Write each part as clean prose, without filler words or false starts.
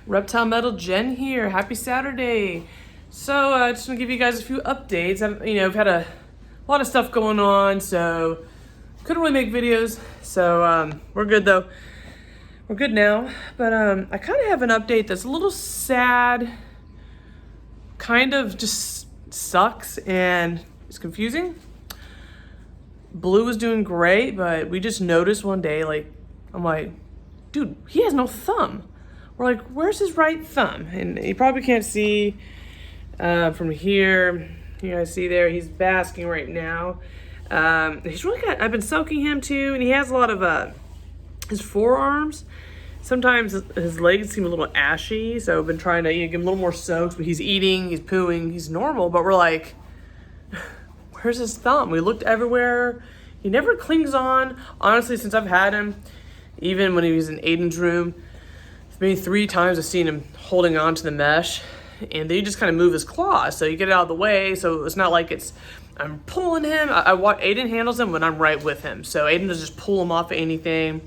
Reptile Metal Jen here. Happy Saturday. So just gonna give you guys a few updates. I've had a lot of stuff going on, so couldn't really make videos. So we're good though. We're good now. But I kind of have an update that's a little sad, kind of just sucks, and it's confusing. Blue was doing great, but we just noticed one day, I'm like, dude, he has no thumb. We're like, where's his right thumb? And you probably can't see from here. You guys see there, he's basking right now. He's really got, I've been soaking him too, and he has a lot of his forearms. Sometimes his legs seem a little ashy, so I've been trying to give him a little more soaks, but he's eating, he's pooing, he's normal, but we're like, where's his thumb? We looked everywhere. He never clings on. Honestly, since I've had him, even when he was in Aiden's room, maybe 3 times I've seen him holding on to the mesh, and they just kind of move his claws, so you get it out of the way, so it's not like I'm pulling him. Aiden handles him when I'm right with him, so Aiden doesn't just pull him off of anything,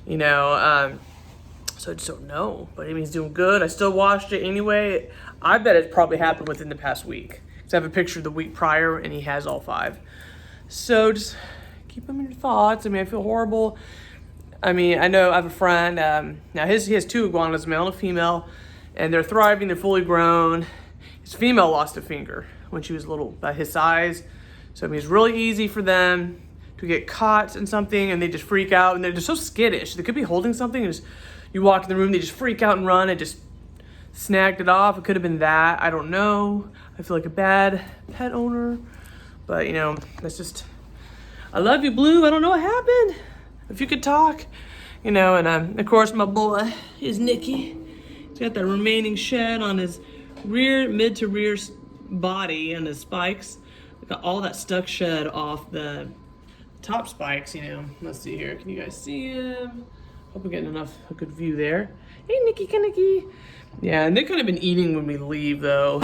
so I just don't know, but I mean, he's doing good. I still watched it anyway. I bet it probably happened within the past week, because I have a picture of the week prior, and he has all 5. So just keep him in your thoughts. I mean, I feel horrible. I mean, I know I have a friend, now he has 2 iguanas, a male and a female, and they're thriving, they're fully grown. His female lost a finger when she was little, about his size. So I mean, it's really easy for them to get caught in something and they just freak out, and they're just so skittish. They could be holding something, and you walk in the room, they just freak out and run and just snagged it off. It could have been that, I don't know. I feel like a bad pet owner, but that's just, I love you, Blue. I don't know what happened. If you could talk, and of course my boy is Nicky. He's got that remaining shed on his mid to rear body and his spikes. Got all that stuck shed off the top spikes, Let's see here. Can you guys see him? Hope we're getting a good view there. Hey, Nicky. Yeah, and they've kind of been eating when we leave though.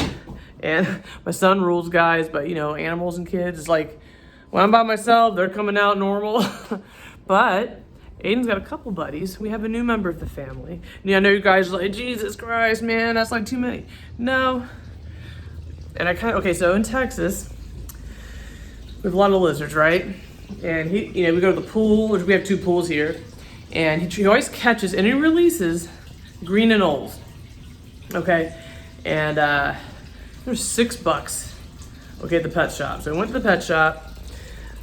And my son rules, guys, but animals and kids, it's like when I'm by myself, they're coming out normal. But Aiden's got a couple buddies. We have a new member of the family. And I know you guys are like, Jesus Christ, man, that's like too many. No. And okay, so in Texas, we have a lot of lizards, right? And we go to the pool, which we have 2 pools here. And he always catches and he releases green anoles. Okay? And there's $6, okay, at the pet shop. So I went to the pet shop.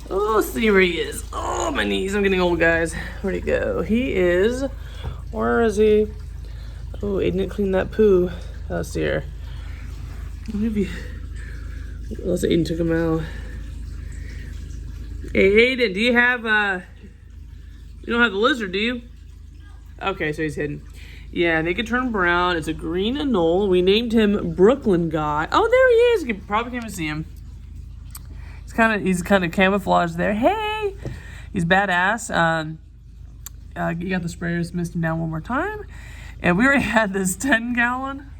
Oh, let's see where he is. Oh, my knees. I'm getting old, guys. Where'd he go? Where is he? Oh, Aiden didn't clean that poo. Let's see here. Maybe. Unless Aiden took him out. Hey, Aiden, do you have, you don't have the lizard, do you? Okay, so he's hidden. Yeah, and they could turn brown. It's a green anole. We named him Brooklyn Guy. Oh, there he is. You probably can't even see him. He's kind of camouflaged there. Hey, he's badass. You got the sprayers, mist him down one more time. And we already had this 10-gallon.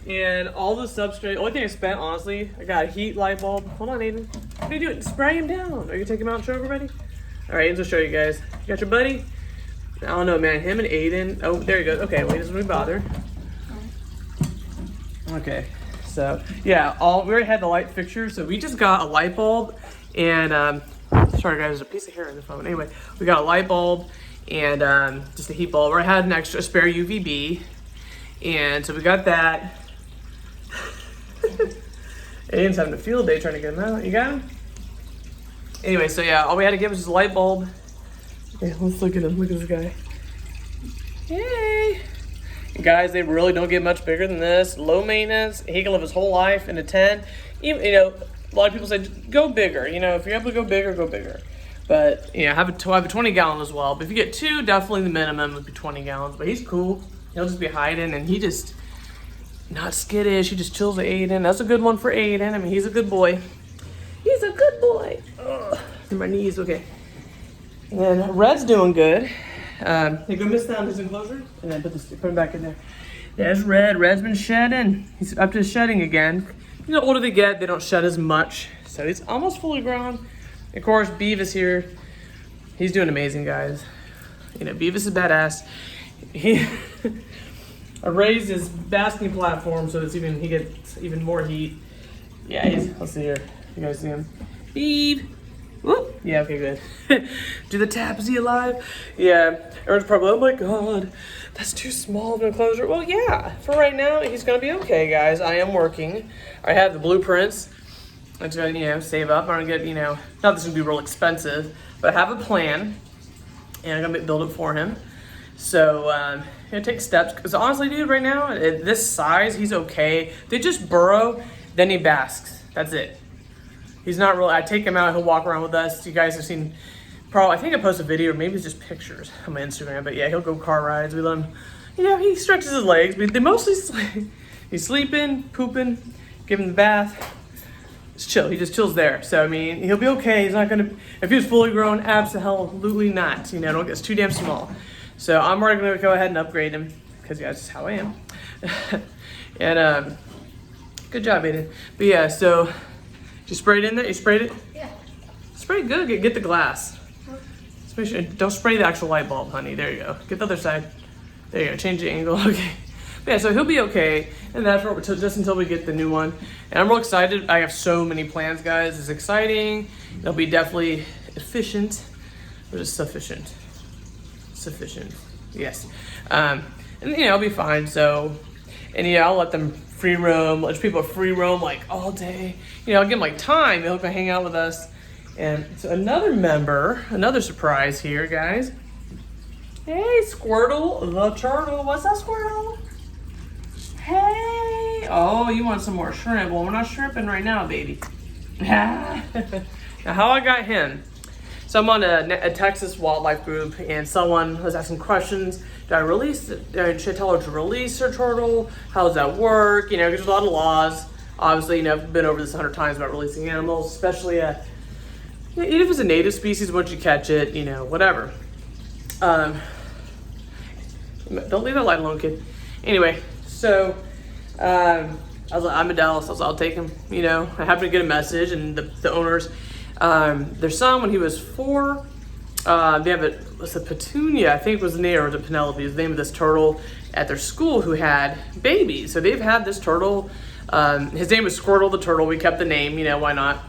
And all the substrate, only thing I spent, honestly, I got a heat light bulb. Hold on, Aiden. What are you doing? Spray him down. Are you gonna take him out and show everybody? All right, Aiden's gonna show you guys. You got your buddy? I don't know, man. Him and Aiden. Oh, there you go. Okay, well, he doesn't really bother. Okay. So yeah, we already had the light fixture, so we just got a light bulb, and sorry guys, there's a piece of hair in the phone. Anyway, we got a light bulb and just a heat bulb. I had an extra spare UVB, and so we got that. Aiden's having a field day trying to get him out. You got him? Anyway, so yeah, all we had to get was just a light bulb. Okay, let's look at him. Look at this guy. Hey. Guys, they really don't get much bigger than this. Low maintenance. He can live his whole life in a 10. Even, a lot of people say, go bigger. If you're able to go bigger, go bigger. But, I have a 20-gallon as well. But if you get 2, definitely the minimum would be 20 gallons. But he's cool. He'll just be hiding, and he just, not skittish. He just chills with Aiden. That's a good one for Aiden. I mean, he's a good boy. He's a good boy. Ugh. My knees, okay. And then Red's doing good. Hey, go mist down his enclosure and then put him back in there. There's Red. Red's been shedding. He's up to shedding again. The older they get, they don't shed as much. So he's almost fully grown. Of course, Beavis here. He's doing amazing, guys. Beavis is badass. I raised his basking platform so it's he gets even more heat. Yeah, let's see here. You guys see him? Beep. Whoop. Yeah, okay, good. Do the tap, is he alive? Yeah, everyone's probably, oh my God, that's too small of an enclosure. Well, yeah, for right now, he's gonna be okay, guys. I am working. I have the blueprints. I'm just gonna, save up. I'm gonna get, not this is gonna be real expensive, but I have a plan, and I'm gonna build it for him. So, take steps, because honestly, dude, right now, at this size, he's okay. They just burrow, then he basks. That's it. He's not really, I take him out, he'll walk around with us. You guys have seen, I think I posted a video, or maybe it's just pictures on my Instagram, but yeah, he'll go car rides. We let him, he stretches his legs, but they mostly sleep. He's sleeping, pooping, give him the bath. It's chill, he just chills there. So, he'll be okay. He's not gonna, if he was fully grown, absolutely not. It's too damn small. So I'm already gonna go ahead and upgrade him, because that's just how I am. And good job, Aiden. But yeah, so, you sprayed in there? You sprayed it? Yeah. Spray good. Get the glass. Just make sure, don't spray the actual light bulb, honey. There you go. Get the other side. There you go. Change the angle. Okay. But yeah, so he'll be okay. And that's for just until we get the new one. And I'm real excited. I have so many plans, guys. It's exciting. It'll be definitely efficient. Or just sufficient? Sufficient. Yes. And I'll be fine. So, and I'll let them free roam, let people free roam like all day. I'll give them time. They'll come hang out with us. And so another surprise here, guys. Hey, Squirtle the turtle. What's up, Squirtle? Hey. Oh, you want some more shrimp? Well, we're not shrimping right now, baby. Now, how I got him. So I'm on a Texas wildlife group, and someone was asking questions. Should I tell her to release her turtle? How does that work? There's a lot of laws. Obviously, I've been over this 100 times about releasing animals, especially even if it's a native species, once you catch it, whatever. Don't leave that light alone, kid. Anyway, so I was like, I'm a Dallas. I was like, I'll take him. I happened to get a message, and the owners, their son, when he was 4, they have a Petunia, I think was the name, or the Penelope, is the name of this turtle at their school who had babies. So they've had this turtle. His name was Squirtle the turtle. We kept the name, why not?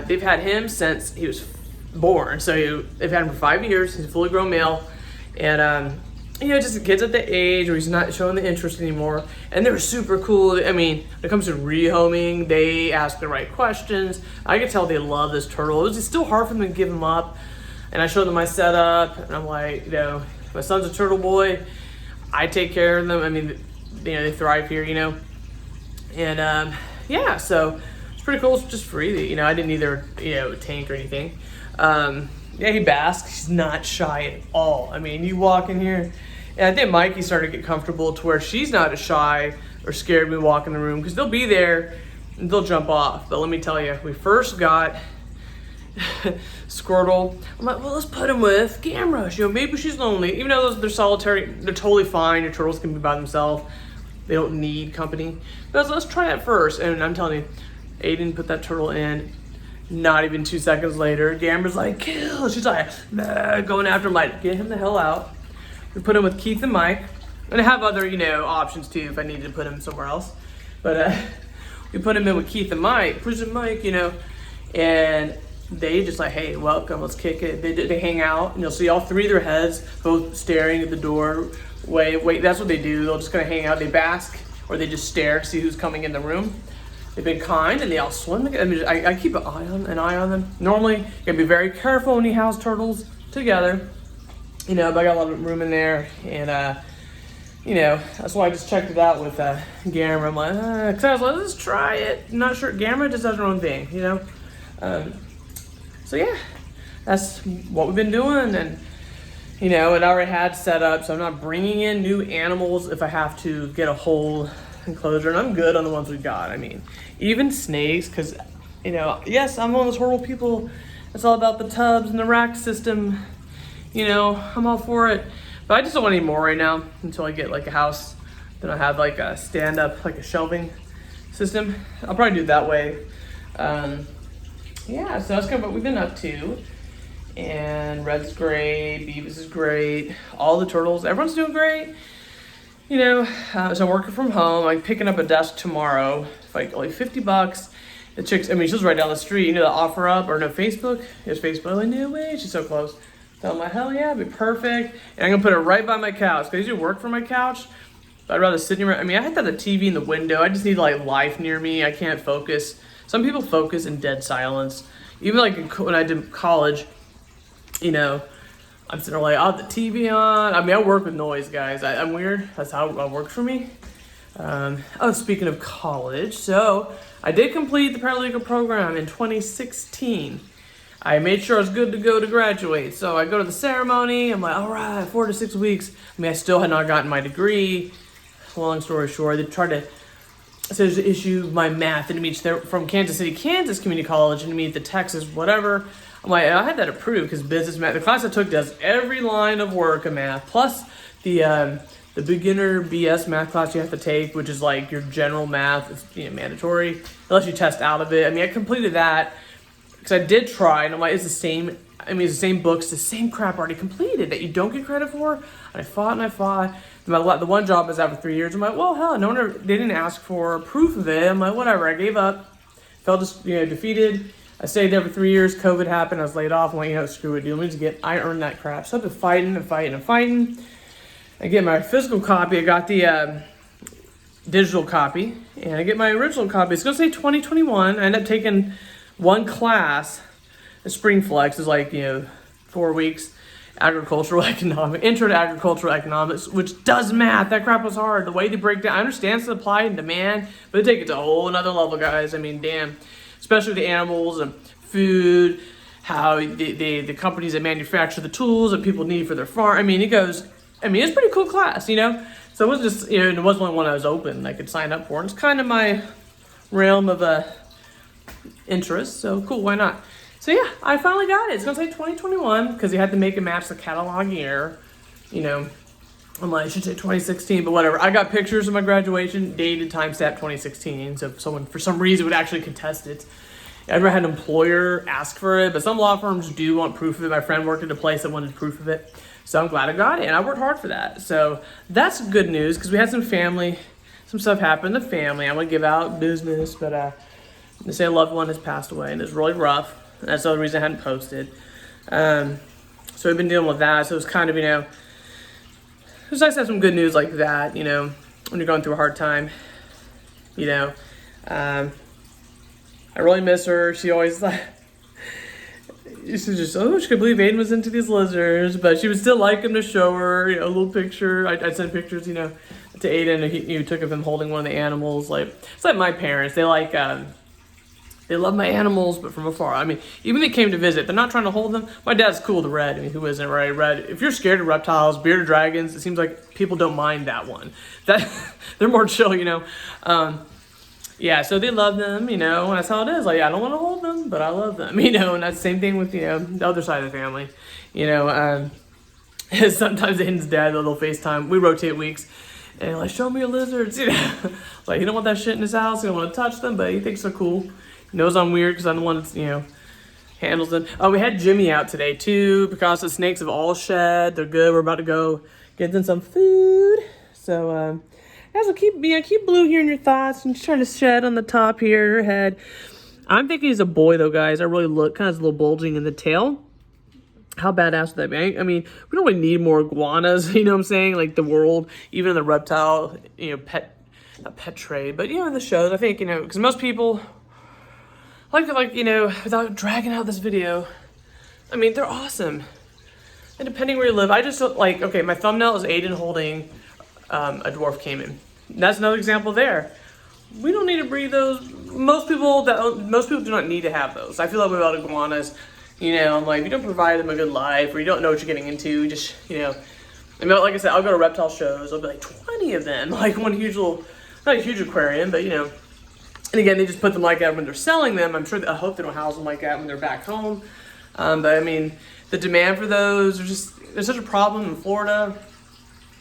They've had him since he was born. So they've had him for 5 years. He's a fully grown male. And, just the kids at the age where he's not showing the interest anymore. And they're super cool. When it comes to rehoming, they ask the right questions. I could tell they love this turtle. It was still hard for them to give him up. And I showed them my setup, and I'm like, my son's a turtle boy. I take care of them. They thrive here, And so it's pretty cool. It's just free. I didn't either, tank or anything. He basks. He's not shy at all. You walk in here, and I think Mikey started to get comfortable to where she's not as shy or scared when we walk in the room, because they'll be there and they'll jump off. But let me tell you, we first got Squirtle. I'm like, well, let's put him with Gamrush. Maybe she's lonely. Even though they're solitary, they're totally fine. Your turtles can be by themselves. They don't need company. But let's try it first. And I'm telling you, Aiden put that turtle in. Not even 2 seconds later, Gamera's like, kill. She's like, nah, going after him, like, get him the hell out. We put him with Keith and Mike. And I have other, options too if I needed to put him somewhere else. But we put him in with Keith and Mike, Prison Mike, and they just like, hey, welcome, let's kick it. They hang out, and you'll see all 3 of their heads both staring at the door. Wait, that's what they do. They'll just kind of hang out. They bask, or they just stare, see who's coming in the room. They've been kind, and they all swim. I keep an eye on them. Normally, you gotta be very careful when you house turtles together. But I got a lot of room in there, and that's why I just checked it out with Gamera. I'm like, because I was like, let's try it. I'm not sure. Gamera just does her own thing, So yeah, that's what we've been doing, and it already had set up, so I'm not bringing in new animals if I have to get a whole enclosure, and I'm good on the ones we got. Even snakes, because yes, I'm one of those horrible people. It's all about the tubs and the rack system. I'm all for it, but I just don't want any more right now until I get like a house. Then I have like a stand up, like a shelving system. I'll probably do it that way. So that's kind of what we've been up to. And Red's great, Beavis is great, all the turtles, everyone's doing great. So I'm working from home. I'm picking up a desk tomorrow. It's like only $50. The chick's, she's right down the street. The offer up or no Facebook? It's Facebook. Like, no way, she's so close. So I'm like, hell yeah, it'd be perfect. And I'm gonna put it right by my couch. Cause I usually work from my couch, but I'd rather sit near. I have to have the TV in the window. I just need like life near me. I can't focus. Some people focus in dead silence. Even like when I did college, I'm sitting there like, the TV on. I work with noise, guys. I'm weird. That's how it works for me. Speaking of college, so I did complete the paralegal program in 2016. I made sure I was good to go to graduate. So I go to the ceremony. I'm like, all right, 4 to 6 weeks. I still had not gotten my degree. Long story short, they tried to issue my math and meet from Kansas City, Kansas Community College and meet the Texas whatever. I'm like, I had that approved because business math. The class I took does every line of work of math, plus the beginner BS math class you have to take, which is like your general math. It's mandatory unless you test out of it. I completed that because I did try, and I'm like, it's the same. It's the same books, the same crap already completed that you don't get credit for. And I fought. The one job was after 3 years. I'm like, well, hell, no one. They didn't ask for proof of it. I'm like, whatever. I gave up. Felt defeated. I stayed there for 3 years. COVID happened. I was laid off. I'm like, screw it, I earned that crap. So I've been fighting. I get my physical copy. I got the digital copy, and I get my original copy. It's gonna say 2021. I end up taking one class. The Spring Flex is like 4 weeks. Intro to agricultural economics, which does math. That crap was hard. The way they break down, I understand supply and demand, but they take it to a whole another level, guys. Damn. Especially the animals and food, how the companies that manufacture the tools that people need for their farm. It's a pretty cool class, So it was just, it wasn't only one I was open I could sign up for. And it's kind of my realm of interest, so cool, why not? So yeah, I finally got it. It's gonna say 2021 because you had to make it match the catalog year. I'm like, I should say 2016, but whatever. I got pictures of my graduation, dated, timestamp 2016. So if someone for some reason would actually contest it. I never had an employer ask for it, but some law firms do want proof of it. My friend worked at a place that wanted proof of it. So I'm glad I got it, and I worked hard for that. So that's good news because we had some stuff happen in the family. I'm gonna give out business, but they say a loved one has passed away, and it's really rough. And that's the other reason I hadn't posted. So we've been dealing with that. So it's kind of, it's nice to have some good news like that, when you're going through a hard time. I really miss her. She always used to just, she could believe Aiden was into these lizards, but she would still like him to show her, a little picture. I'd send pictures, to Aiden, and he took of him holding one of the animals. It's like my parents. They love my animals, but from afar. Even they came to visit, they're not trying to hold them. My dad's cool to Red. Who isn't, right? Red, if you're scared of reptiles, bearded dragons, it seems like people don't mind that one. They're more chill, Yeah, so they love them, and that's how it is. I don't want to hold them, but I love them, and that's the same thing with, the other side of the family. Sometimes Aiden's dad, they'll FaceTime. We rotate weeks. And show me your lizards, he don't want that shit in his house. He don't want to touch them, but he thinks they're cool. He knows I'm weird because I'm the one that, handles them. Oh, we had Jimmy out today too because the snakes have all shed. They're good. We're about to go get them some food. So, guys, keep blue here in your thoughts. I'm just trying to shed on the top here, her head. I'm thinking he's a boy though, guys. I really look kind of a little bulging in the tail. How badass would that be? We don't really need more iguanas, what I'm saying? Like the world, even in the reptile, not pet trade, but in the shows, I think, because most people without dragging out this video, they're awesome. And depending where you live, I just don't my thumbnail is Aiden holding a dwarf caiman. That's another example there. We don't need to breed those. Most people do not need to have those. I feel that way about iguanas. If you don't provide them a good life or you don't know what you're getting into, just, like I said, I'll go to reptile shows. I'll be like 20 of them, one huge little, not a huge aquarium, but, and again, they just put them like that when they're selling them. I hope they don't house them like that when they're back home. But the demand for those there's such a problem in Florida.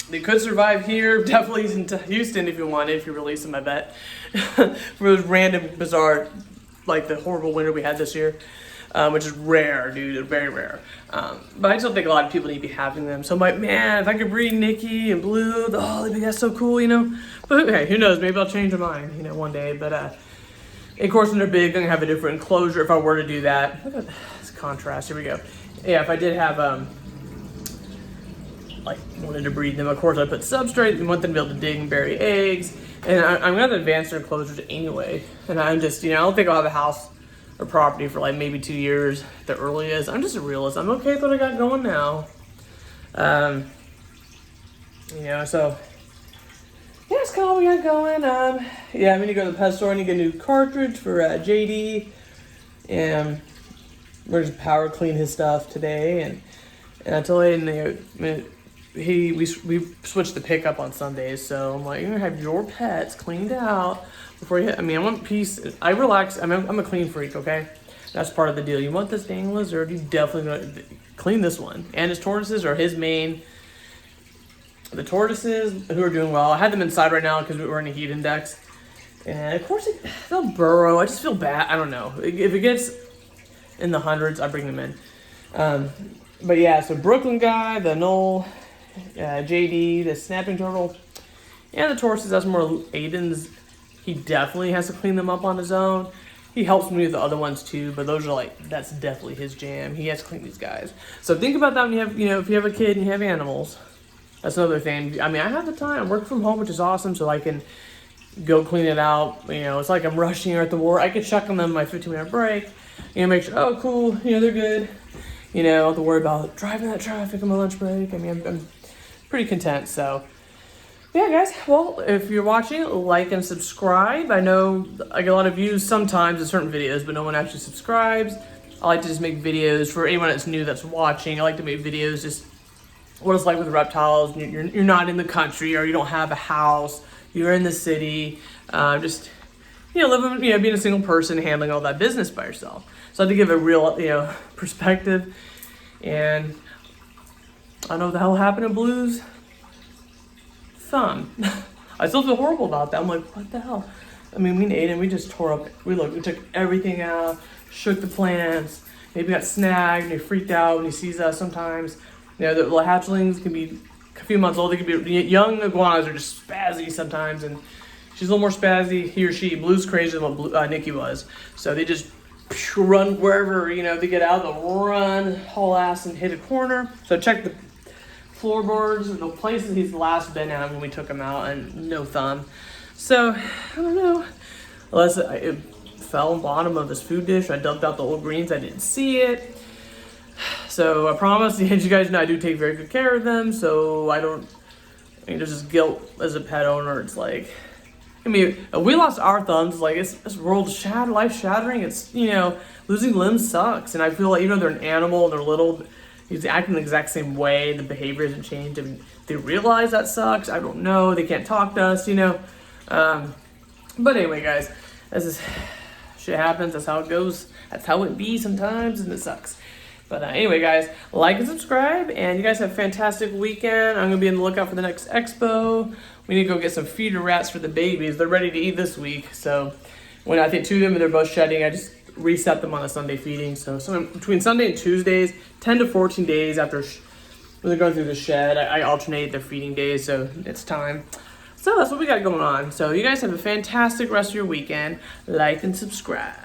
They could survive here, definitely into Houston if you wanted, if you release them, I bet. For those random, bizarre, the horrible winter we had this year. which is rare, dude, very rare. But I just don't think a lot of people need to be having them. So I'm like, man, if I could breed Nikki and Blue, that'd be so cool, you know? But hey, who knows, maybe I'll change my mind, you know, one day. But of course, when they're big, they're gonna have a different enclosure if I were to do that. Look at this contrast, here we go. Yeah, if I did have, like, wanted to breed them, of course I put substrate and want them to be able to dig and bury eggs. And I'm gonna advance their enclosures anyway. And I'm just, you know, I don't think I'll have a house or property for like maybe 2 years at the earliest. I'm just a realist. I'm okay with what I got going now. You know, so yeah, that's kind of all we got going. Yeah, I'm gonna go to the pet store and get a new cartridge for JD. And we're just power clean his stuff today. And I told him, we switched the pickup on Sundays, so I'm like, you're gonna have your pets cleaned out before you. I mean, I want peace. I relax. I'm a clean freak, okay? That's part of the deal. You want this dang lizard, you definitely gonna clean this one. And his tortoises are his main. The tortoises who are doing well. I had them inside right now because we were in a heat index, and of course they'll burrow. I just feel bad. I don't know if it gets in the hundreds, I bring them in. But yeah, so Brooklyn guy, the Knoll. JD, the snapping turtle, and the tortoises. That's more Aiden's. He definitely has to clean them up on his own. He helps me with the other ones too, but those are like, that's definitely his jam. He has to clean these guys. So think about that when you have, you know, if you have a kid and you have animals. That's another thing. I mean, I have the time. I work from home, which is awesome, so I can go clean it out. You know, it's like I'm rushing or at the war. I can check on them my 15-minute break. You know, make sure, oh, cool, you know, they're good. You know, I don't have to worry about driving that traffic on my lunch break. I mean, I'm pretty content. So yeah, guys, well, if you're watching, like and subscribe. I know I get a lot of views sometimes in certain videos, but no one actually subscribes. I like to just make videos for anyone that's new that's watching. I like to make videos just what it's like with reptiles. You're not in the country, or you don't have a house, you're in the city, just, you know, living, you know, being a single person, handling all that business by yourself. So I have to give a real, you know, perspective. And I don't know what the hell happened to Blue's thumb. I still feel horrible about that. I'm like, what the hell? I mean, me and Aiden, we just tore up. We took everything out, shook the plants. Maybe got snagged and he freaked out when he sees us sometimes. You know, the little hatchlings can be a few months old. They can be young iguanas are just spazzy sometimes, and she's a little more spazzy. He or she, Blue's crazier than what Nikki was. So they just run wherever, you know, they get out, they'll run, haul ass and hit a corner. So check the floorboards and the places he's last been at when we took him out, and no thumb. So, I don't know. Unless it fell on the bottom of his food dish. I dumped out the old greens, I didn't see it. So I promise, you guys know I do take very good care of them, so I mean, there's this guilt as a pet owner. It's like, I mean, we lost our thumbs. Like, it's life shattering. It's, you know, losing limbs sucks. And I feel like, even though they're an animal and they're little, he's acting the exact same way. The behavior hasn't changed. I mean, they realize that sucks. I don't know. They can't talk to us, you know. But anyway, guys, as this shit happens, that's how it goes. That's how it be sometimes, and it sucks. But anyway, guys, like and subscribe, and you guys have a fantastic weekend. I'm going to be on the lookout for the next expo. We need to go get some feeder rats for the babies. They're ready to eat this week. So when I think 2 of them, they're both shedding, I just reset them on a Sunday feeding. So between Sunday and Tuesdays, 10 to 14 days after when they're going through the shed, I alternate their feeding days, so it's time. So that's what we got going on. So you guys have a fantastic rest of your weekend. Like and subscribe.